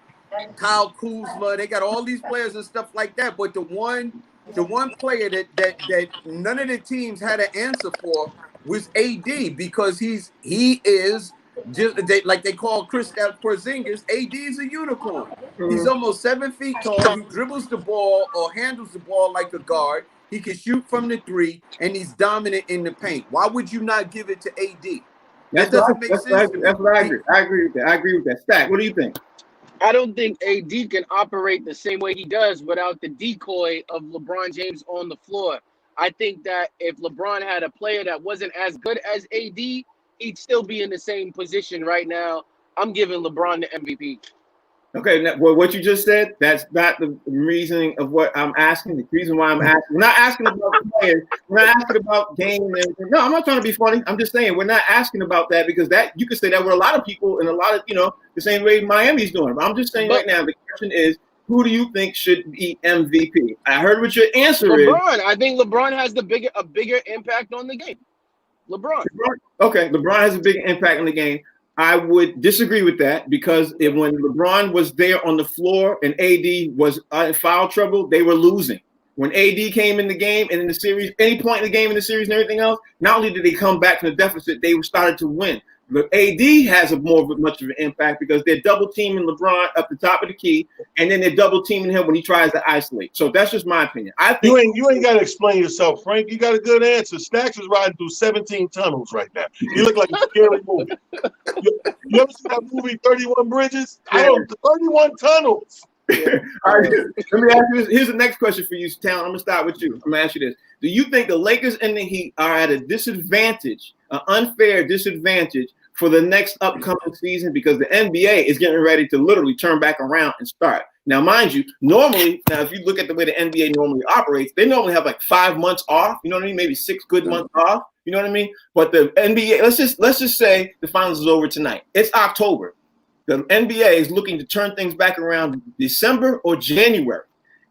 Kyle Kuzma. They got all these players and stuff like that. But the one player that none of the teams had an answer for was AD because he is just like they call Kristaps Porzingis. AD is a unicorn. He's almost 7 feet tall. He dribbles the ball or handles the ball like a guard. He can shoot from the three, and he's dominant in the paint. Why would you not give it to AD? That doesn't make sense to me. That's what I agree. I agree with that. Stack, what do you think? I don't think AD can operate the same way he does without the decoy of LeBron James on the floor. I think that if LeBron had a player that wasn't as good as AD, he'd still be in the same position right now. I'm giving LeBron the MVP. Okay, well, what you just said, that's not the reasoning of what I'm asking. The reason why I'm asking, we're not asking about players. We're not asking about game and everything. No, I'm not trying to be funny. I'm just saying we're not asking about that because that you could say that with a lot of people and a lot of, the same way Miami's doing. But I'm just saying right now, the question is, who do you think should be MVP? I heard what your answer is. LeBron. I think LeBron has a bigger impact on the game. LeBron. Okay, LeBron has a big impact on the game. I would disagree with that because when LeBron was there on the floor and AD was in foul trouble, they were losing. When AD came in the game and in the series, any point in the game in the series and everything else, not only did they come back from the deficit, they started to win. But AD has much of an impact because they're double teaming LeBron up the top of the key, and then they're double teaming him when he tries to isolate. So that's just my opinion. I think you ain't got to explain yourself, Frank. You got a good answer. Stacks is riding through 17 tunnels right now. You look like a scary movie. You ever see that movie 31 Bridges? Yeah. 31 tunnels. All right, let me ask you this. Here's the next question for you, Talon. I'm gonna start with you. I'm gonna ask you this: do you think the Lakers and the Heat are at a disadvantage, an unfair disadvantage for the next upcoming season because the NBA is getting ready to literally turn back around and start? Now, mind you, normally, if you look at the way the NBA normally operates, they normally have like 5 months off. You know what I mean? Maybe 6 good months off. You know what I mean? But the NBA, let's just say the finals is over tonight. It's October. The NBA is looking to turn things back around December or January.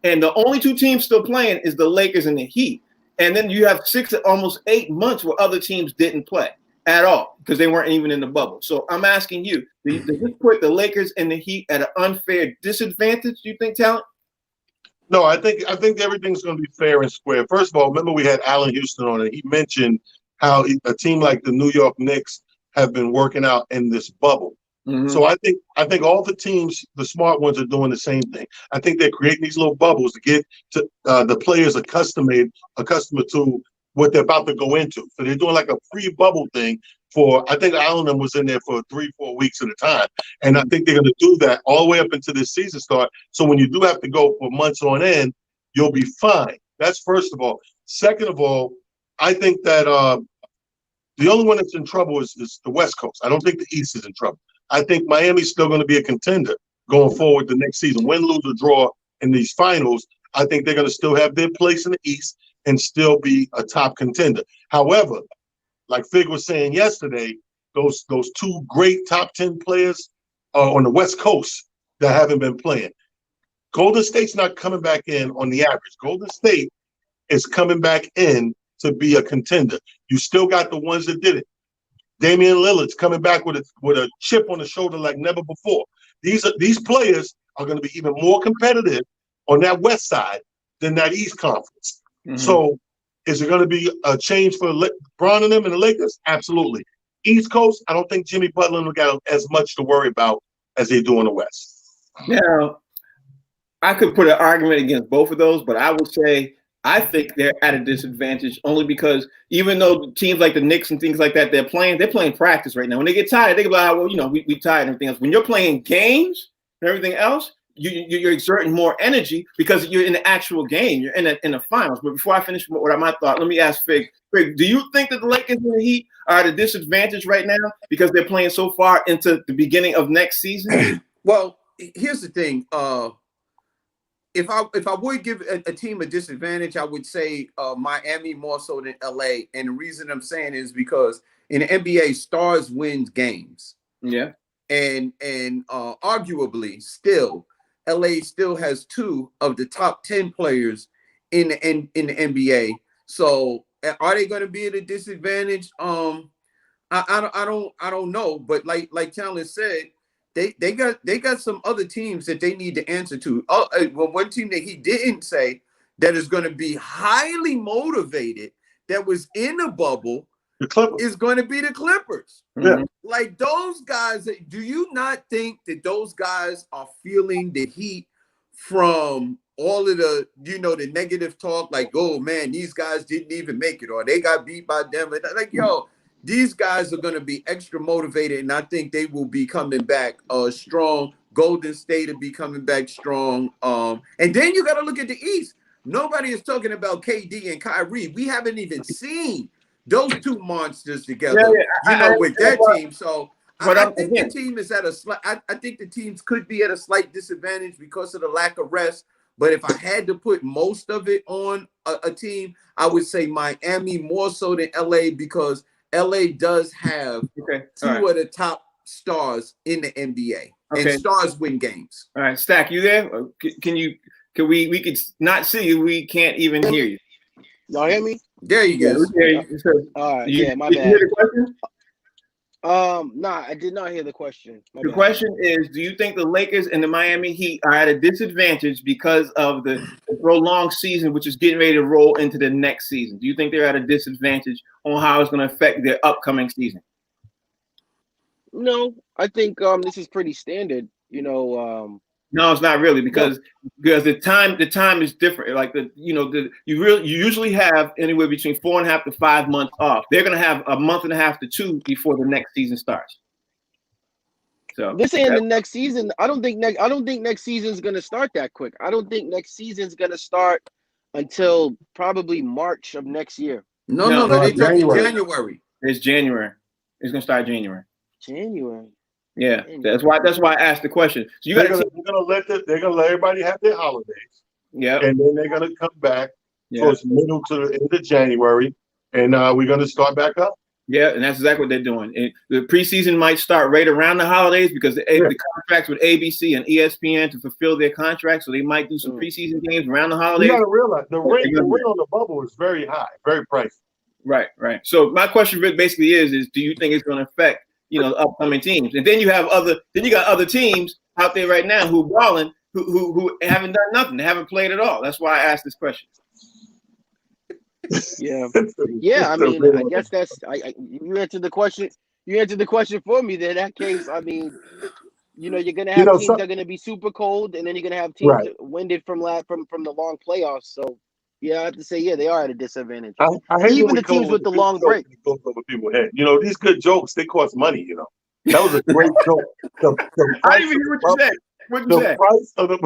And the only 2 teams still playing is the Lakers and the Heat. And then you have 6 to almost 8 months where other teams didn't play at all because they weren't even in the bubble. So I'm asking you, does this put the Lakers and the Heat at an unfair disadvantage, do you think, Talent? No, I think everything's going to be fair and square. First of all, remember we had Allen Houston on it. He mentioned how a team like the New York Knicks have been working out in this bubble. Mm-hmm. So I think all the teams, the smart ones, are doing the same thing. I think they're creating these little bubbles to get to the players accustomed to what they're about to go into. So they're doing like a pre-bubble thing for, I think Allen was in there for 3-4 weeks at a time. And I think they're going to do that all the way up into this season start. So when you do have to go for months on end, you'll be fine. That's first of all. Second of all, I think that the only one that's in trouble is the West Coast. I don't think the East is in trouble. I think Miami's still going to be a contender going forward the next season. Win, lose, or draw in these finals, I think they're going to still have their place in the East and still be a top contender. However, like Fig was saying yesterday, those 2 great top 10 players are on the West Coast that haven't been playing. Golden State's not coming back in on the average. Golden State is coming back in to be a contender. You still got the ones that did it. Damian Lillard's coming back with a chip on the shoulder like never before. These players are going to be even more competitive on that West side than that East Conference. Mm-hmm. So is it going to be a change for LeBron and them and the Lakers? Absolutely. East Coast, I don't think Jimmy Butler will got as much to worry about as they do in the West. Now, I could put an argument against both of those, but I would say I think they're at a disadvantage only because even though teams like the Knicks and things like that, they're playing practice right now. When they get tired, they go like, well, we tired and everything else. When you're playing games and everything else, you're exerting more energy because you're in the actual game. You're in the finals. But before I finish what my thought, let me ask Fig. Fig, do you think that the Lakers and the Heat are at a disadvantage right now because they're playing so far into the beginning of next season? Well, here's the thing. If I would give a team a disadvantage, I would say Miami more so than LA. And the reason I'm saying is because in the NBA, stars wins games. Yeah. And arguably still, LA still has 2 of the top 10 players in the NBA. So are they going to be at a disadvantage? I don't know. But like Talon said, they got some other teams that they need to answer to. One team that he didn't say that is going to be highly motivated that was in the bubble is going to be the Clippers. Yeah. Like those guys, do you not think that those guys are feeling the heat from all of the, the negative talk? Like, oh man, these guys didn't even make it, or they got beat by them. Like, yo, these guys are going to be extra motivated, and I think they will be coming back strong. Golden State will be coming back strong. And then you got to look at the East. Nobody is talking about KD and Kyrie. We haven't even seen those 2 monsters together, with that team. So I think the team is at a slight. I think the teams could be at a slight disadvantage because of the lack of rest. But if I had to put most of it on a team, I would say Miami more so than LA because LA does have 2 of the top stars in the NBA, and stars win games. All right, Stack, you there? We could not see you. We can't even hear you. Y'all hear me? There you go. All right. My bad. You hear the question? Nah, I did not hear the question. The question is, do you think the Lakers and the Miami Heat are at a disadvantage because of the prolonged season, which is getting ready to roll into the next season? Do you think they're at a disadvantage on how it's going to affect their upcoming season? No, I think this is pretty standard. No, it's not really because the time is different. Like you usually have anywhere between 4.5 to 5 months off. They're gonna have a month and a half to 2 before the next season starts. So this ain't the next season. I don't think next season's gonna start that quick. I don't think next season's gonna start until probably March of next year. No, they're talking January. It's January. It's gonna start January. January. Yeah, that's why I asked the question. So they're gonna let everybody have their holidays. Yeah, and then they're gonna come back towards middle to the end of January, and we're gonna start back up. Yeah, and that's exactly what they're doing. And the preseason might start right around the holidays because the contracts with ABC and ESPN to fulfill their contracts, so they might do some preseason games around the holidays. You got to realize the rate on the bubble is very high, very pricey. Right. So my question basically is do you think it's going to affect upcoming teams? And then you got other teams out there right now who are balling, who haven't done nothing, they haven't played at all. That's why I asked this question. Yeah. I mean, I guess you answered the question. You answered the question for me. Then in that case, I mean, you're gonna have teams that are gonna be super cold, and then you're gonna have teams winded from the long playoffs. So yeah, I have to say, they are at a disadvantage. I hate even the teams with the long break. Goes over people's head. These good jokes, they cost money. That was a great joke. I didn't even hear what you said. What you said? Price of the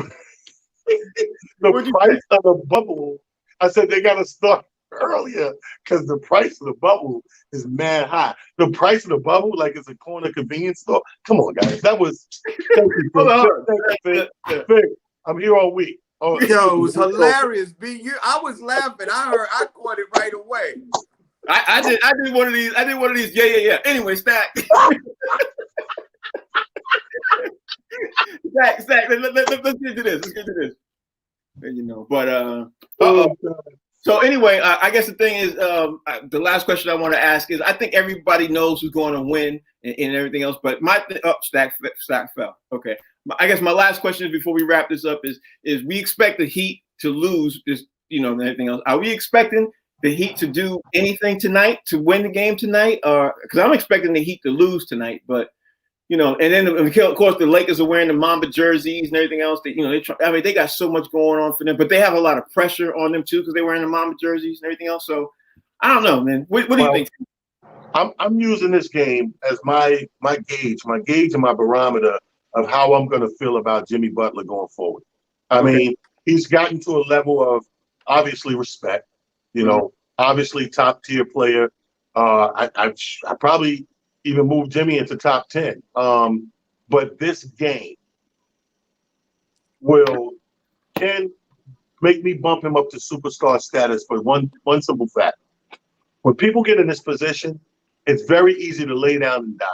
price of the bubble. I said they got to start earlier because the price of the bubble is mad high. The price of the bubble, like it's a corner convenience store. Come on, guys. That was. Thank you, Vic. I'm here all week. Oh, yo, it was hilarious. I was laughing. I caught it right away. I did one of these. Yeah. Anyway, Stack. Stack. Let's get to this. So anyway, I guess the thing is, the last question I want to ask is, I think everybody knows who's going to win and everything else. But Stack fell. Okay. I guess my last question before we wrap this up is we expect the Heat to lose this, and everything else. Are we expecting the Heat to do anything tonight to win the game tonight? Or because I'm expecting the Heat to lose tonight, but and then of course the Lakers are wearing the Mamba jerseys and everything else. They got so much going on for them, but they have a lot of pressure on them too because they're wearing the Mamba jerseys and everything else. So I don't know, man. What do you think? I'm using this game as my gauge and my barometer of how I'm going to feel about Jimmy Butler going forward. I mean, he's gotten to a level of obviously respect, obviously top tier player. I probably even moved Jimmy into top 10. But this game can make me bump him up to superstar status for one simple fact. When people get in this position, it's very easy to lay down and die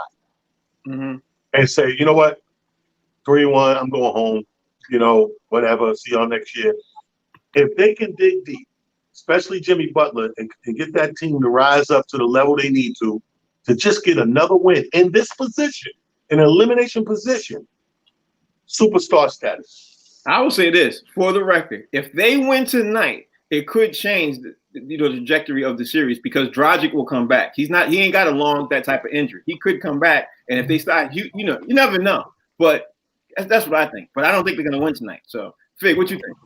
and say, you know what? 3-1, I'm going home, whatever, see y'all next year. If they can dig deep, especially Jimmy Butler, and get that team to rise up to the level they need to just get another win in this position, an elimination position, superstar status. I will say this, for the record, if they win tonight, it could change the trajectory of the series because Dragic will come back. He ain't got that type of injury. He could come back, and if they start, you never know. But that's what I think. But I don't think they're going to win tonight. So, Fig, what you think?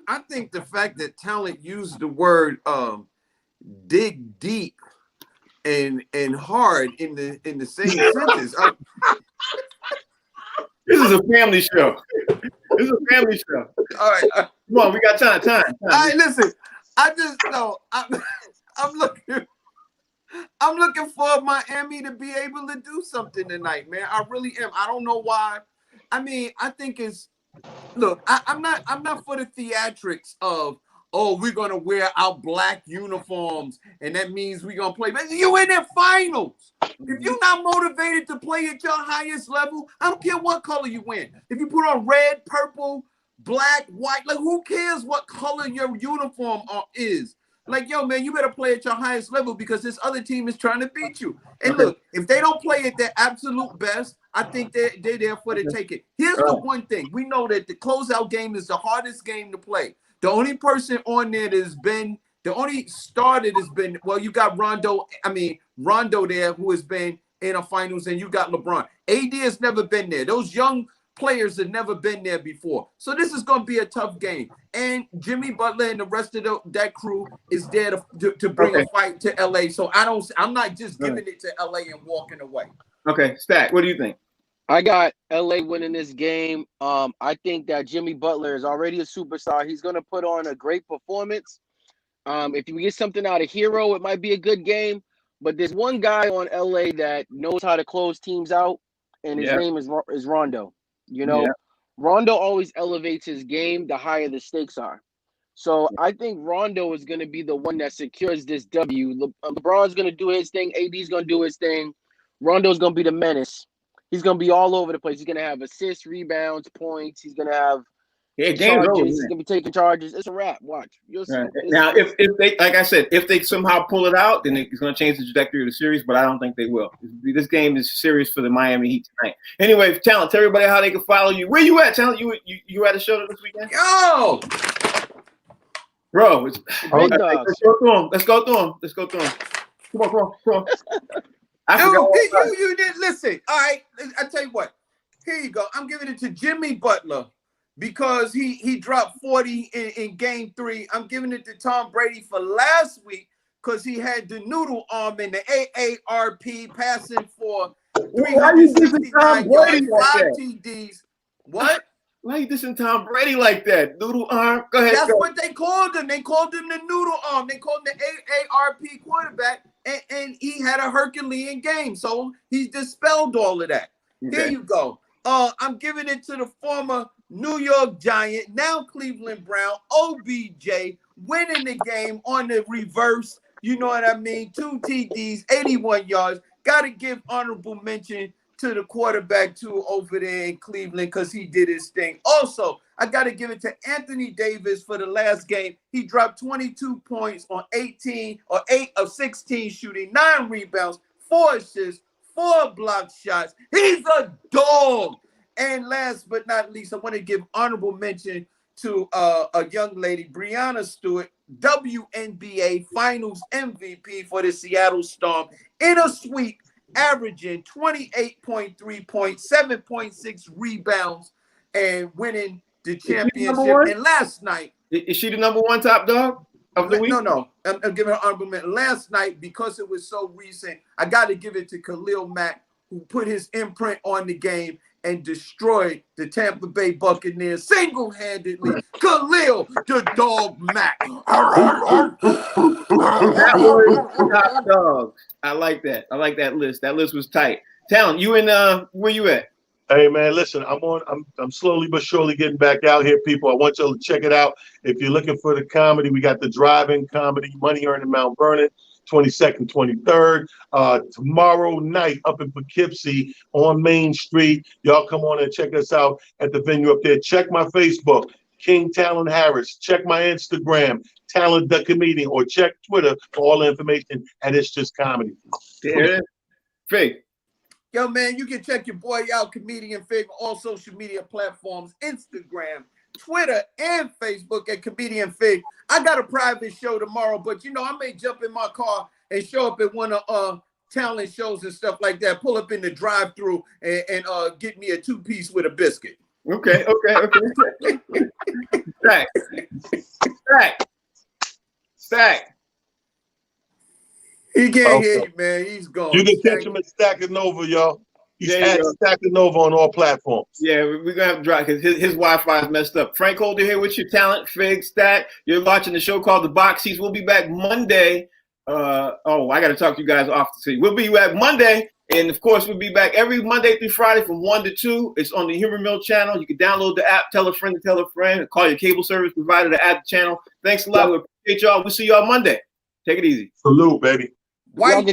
I think the fact that Talent used the word dig deep and hard in the same sentence. This is a family show. All right. Come on, we got time. All right, listen. I just know I'm looking for Miami to be able to do something tonight, man. I really am. I don't know why. I mean, I think I'm not for the theatrics of, we're gonna wear our black uniforms and that means we're gonna play. But you in the finals. If you're not motivated to play at your highest level, I don't care what color you in. If you put on red, purple, black, white, like who cares what color your uniform is? Like, yo, man, you better play at your highest level because this other team is trying to beat you. And look, if they don't play at their absolute best, I think they're there for the taking. Here's the one thing. We know that the closeout game is the hardest game to play. The only person on there the only starter has been, you got Rondo there who has been in a finals, and you got LeBron. AD has never been there. Those young players have never been there before. So this is going to be a tough game. And Jimmy Butler and the rest of that crew is there to bring a fight to LA. So I'm not just giving it to LA and walking away. Okay, Stack, what do you think? I got LA winning this game. I think that Jimmy Butler is already a superstar. He's going to put on a great performance. If you get something out of Hero, it might be a good game. But there's one guy on LA that knows how to close teams out, and his name is Rondo. Rondo always elevates his game the higher the stakes are. So I think Rondo is going to be the one that secures this W. LeBron's going to do his thing. AD's going to do his thing. Rondo's going to be the menace. He's going to be all over the place. He's going to have assists, rebounds, points. He's going to have game's over. He's going to be taking charges. It's a wrap. Watch. You'll see. Right. Now, if they, like I said, if they somehow pull it out, then it's going to change the trajectory of the series. But I don't think they will. This game is serious for the Miami Heat tonight. Anyway, Talent, tell everybody how they can follow you. Where you at, Talent? You at a show this weekend? Yo, bro, let's go through them. Come on. Dude, you did listen. All right, I tell you what. Here you go. I'm giving it to Jimmy Butler because he dropped 40 in game 3. I'm giving it to Tom Brady for last week because he had the noodle arm in the AARP passing for 369 yards, 5 TDs. What? Why you dissing Tom Brady like that? Noodle arm? Go ahead. That's what they called him. They called him the noodle arm. They called him the AARP quarterback, and he had a Herculean game. So he dispelled all of that. Okay. Here you go. I'm giving it to the former New York Giant, now Cleveland Brown, OBJ, winning the game on the reverse. You know what I mean? 2 TDs, 81 yards. Got to give honorable mention to the quarterback too over there in Cleveland because he did his thing. Also, I got to give it to Anthony Davis for the last game. He dropped 22 points on 8 of 16 shooting, 9 rebounds, 4 assists, 4 block shots. He's a dog. And last but not least, I want to give honorable mention to a young lady, Breanna Stewart, WNBA Finals MVP for the Seattle Storm in a sweep, averaging 28.3 points, 7.6 rebounds, and winning the championship. And last night, is she the number 1 top dog of the week? No. I'm giving her honorable mention. Last night, because it was so recent, I got to give it to Khalil Mack, who put his imprint on the game and destroyed the Tampa Bay Buccaneers single-handedly. Khalil the Dog Mack. That was top dog. I like that. I like that list. That list was tight. Talent, you in where you at? Hey man, listen, I'm slowly but surely getting back out here, people. I want y'all to check it out. If you're looking for the comedy, we got the drive-in comedy, Money Earned in Mount Vernon, 22nd, 23rd. Tomorrow night up in Poughkeepsie on Main Street. Y'all come on and check us out at the venue up there. Check my Facebook, King Talent Harris. Check my Instagram, Talent the Comedian, or check Twitter for all the information. And it's just comedy. Yeah. Fig. Yo, man, you can check your boy out, Comedian Fig, on all social media platforms, Instagram, Twitter, and Facebook at Comedian Fig. I got a private show tomorrow, but, I may jump in my car and show up at one of talent shows and stuff like that, pull up in the drive-thru and get me a 2-piece with a biscuit. Okay. Stack. He can't hear you, man. He's gone. You can catch him at Stacking Nova, y'all. He's at Stacking Nova on all platforms. Yeah, we're going to have to drive because his Wi-Fi is messed up. Frank Holder here with your Talent, Fig, Stack. You're watching the show called The Boxies. We'll be back Monday. I got to talk to you guys off the scene. We'll be back Monday. And, of course, we'll be back every Monday through Friday from 1 to 2. It's on the Humor Mill channel. You can download the app, tell a friend to tell a friend, call your cable service provider to add the channel. Thanks a lot. We appreciate y'all. We'll see y'all Monday. Take it easy. Salute, baby. White tee.